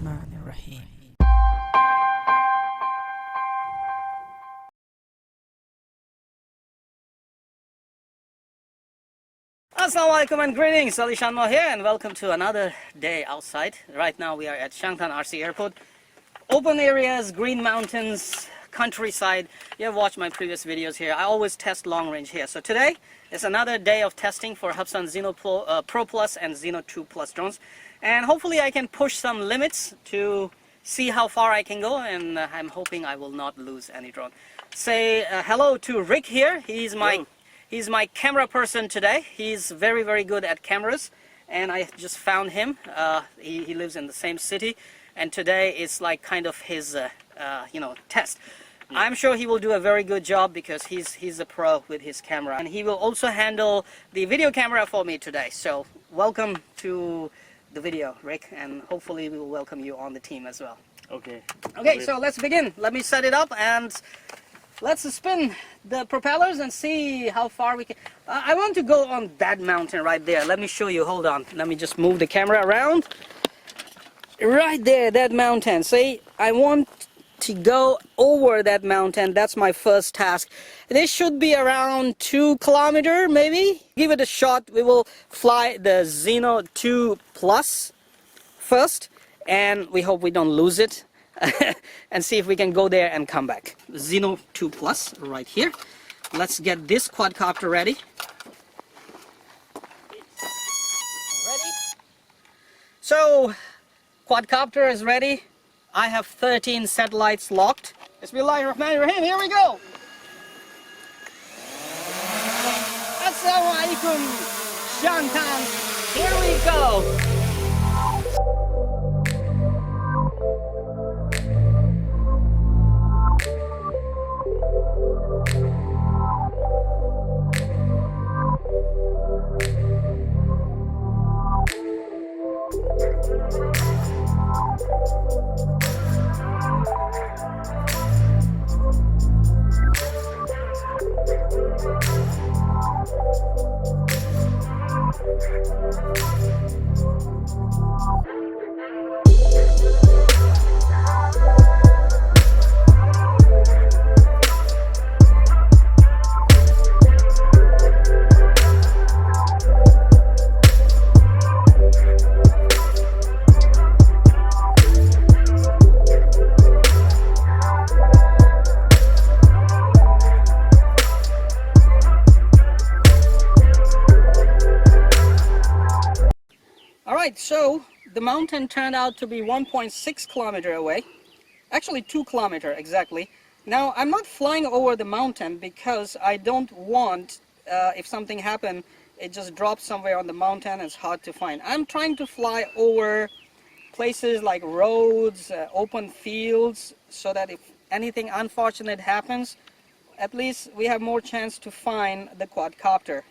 Bismillahirrahmanirrahim. Assalamualaikum and greetings, AliShanMao here, and welcome to another day outside. Right now we are at Shangtan RC Airport. Open areas, green mountains, countryside. You have watched my previous videos here. I always test long range here. So today is another day of testing for Hubsan Zino Pro Plus and Zino 2 Plus drones. And hopefully I can push some limits to see how far I can go, and I'm hoping I will not lose any drone. Say hello to Rick here. He's my camera person today. He's very good at cameras, and I just found him. He lives in the same city, and today is like kind of his test. Yeah. I'm sure he will do a very good job because he's a pro with his camera, and he will also handle the video camera for me today. So welcome to the video, Rick, and hopefully we will welcome you on the team as well. Okay, so let's begin. Let me set it up and let's spin the propellers and see how far we can. I want to go on that mountain right there. Let me show you. Hold on. Let me just move the camera around. Right there, that mountain. See, I want to go over that mountain. That's my first task. This should be around 2 kilometers, maybe. Give it a shot. We will fly the Zino 2 Plus first, and we hope we don't lose it. And see if we can go there and come back. Zino 2 Plus right here. Let's get this quadcopter ready. Ready? So quadcopter is ready. I have 13 satellites locked. Bismillahirrahmanirrahim. Here we go. Assalamualaikum, Shangtan. Here we go. Alright, so the mountain turned out to be 1.6 kilometers away. Actually 2 kilometers exactly. Now I'm not flying over the mountain because I don't want, if something happened, it just drops somewhere on the mountain. It's hard to find. I'm trying to fly over places like roads, open fields, so that if anything unfortunate happens, at least we have more chance to find the quadcopter.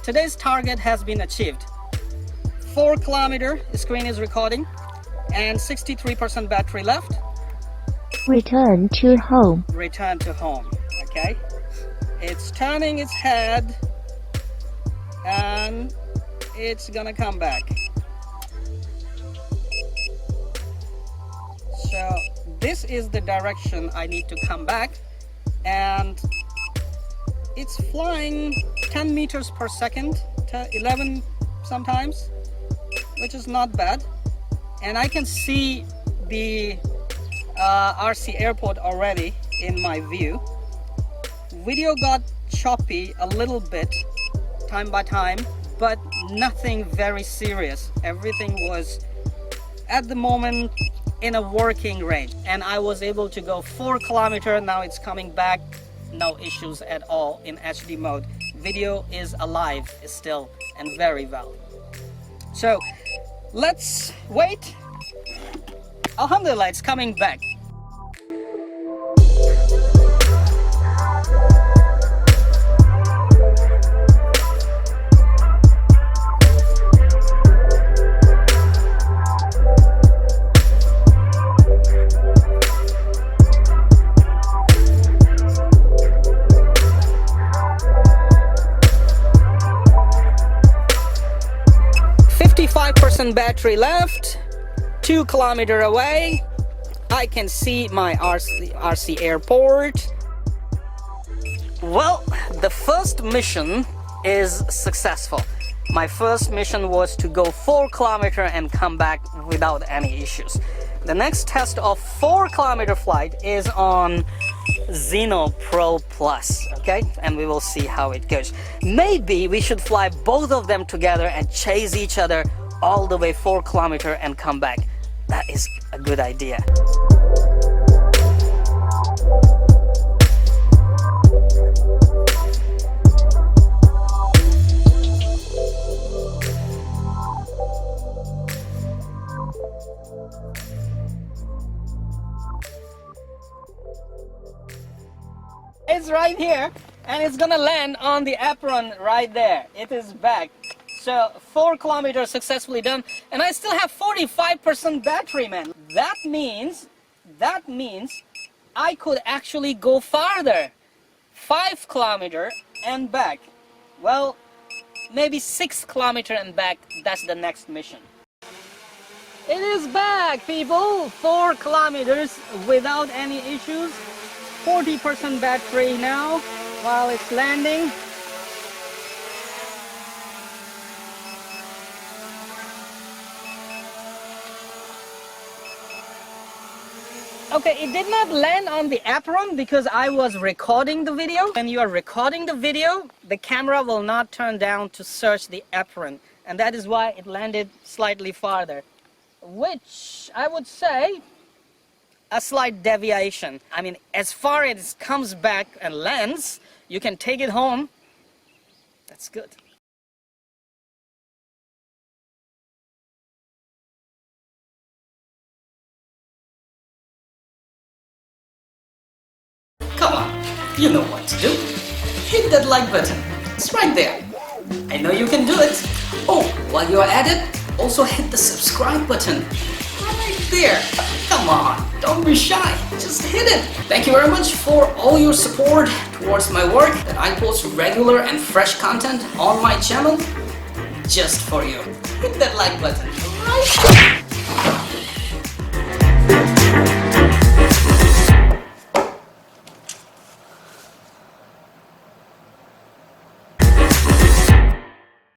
Today's target has been achieved. 4 kilometers, the screen is recording, and 63% battery left. Return to home. Return to home, okay? It's turning its head, and it's gonna come back. So this is the direction I need to come back, and it's flying 10 meters per second to 11 sometimes, which is not bad. And I can see the RC airport already in my view. Video got choppy a little bit time by time, but nothing very serious. Everything was at the moment in a working range, and I was able to go 4 kilometers. Now it's coming back, no issues at all in HD mode. Video is alive still and very well. So let's wait. Alhamdulillah, it's coming back. Battery left, 2 kilometers away. I can see my RC airport. Well, the first mission is successful. My first mission was to go 4 kilometers and come back without any issues. The next test of 4 kilometer flight is on Zino Pro Plus, okay? And we will see how it goes. Maybe we should fly both of them together and chase each other all the way 4 kilometers and come back. That is a good idea. It's right here, and it's gonna land on the apron right there. It is back. So 4 kilometers successfully done, and I still have 45% battery, man. That means I could actually go farther, 5 kilometers and back. Well, maybe 6 kilometers and back. That's the next mission. It is back, people. 4 kilometers without any issues. 40% battery now while it's landing. Okay, it did not land on the apron because I was recording the video. When you are recording the video, the camera will not turn down to search the apron, and that is why it landed slightly farther, which I would say a slight deviation. I mean, as far as it comes back and lands, you can take it home. That's good. Come on, you know what to do. Hit that like button. It's right there. I know you can do it. Oh, while you're at it, also hit the subscribe button. Right there. Come on, don't be shy. Just hit it. Thank you very much for all your support towards my work, that I post regular and fresh content on my channel just for you. Hit that like button right there.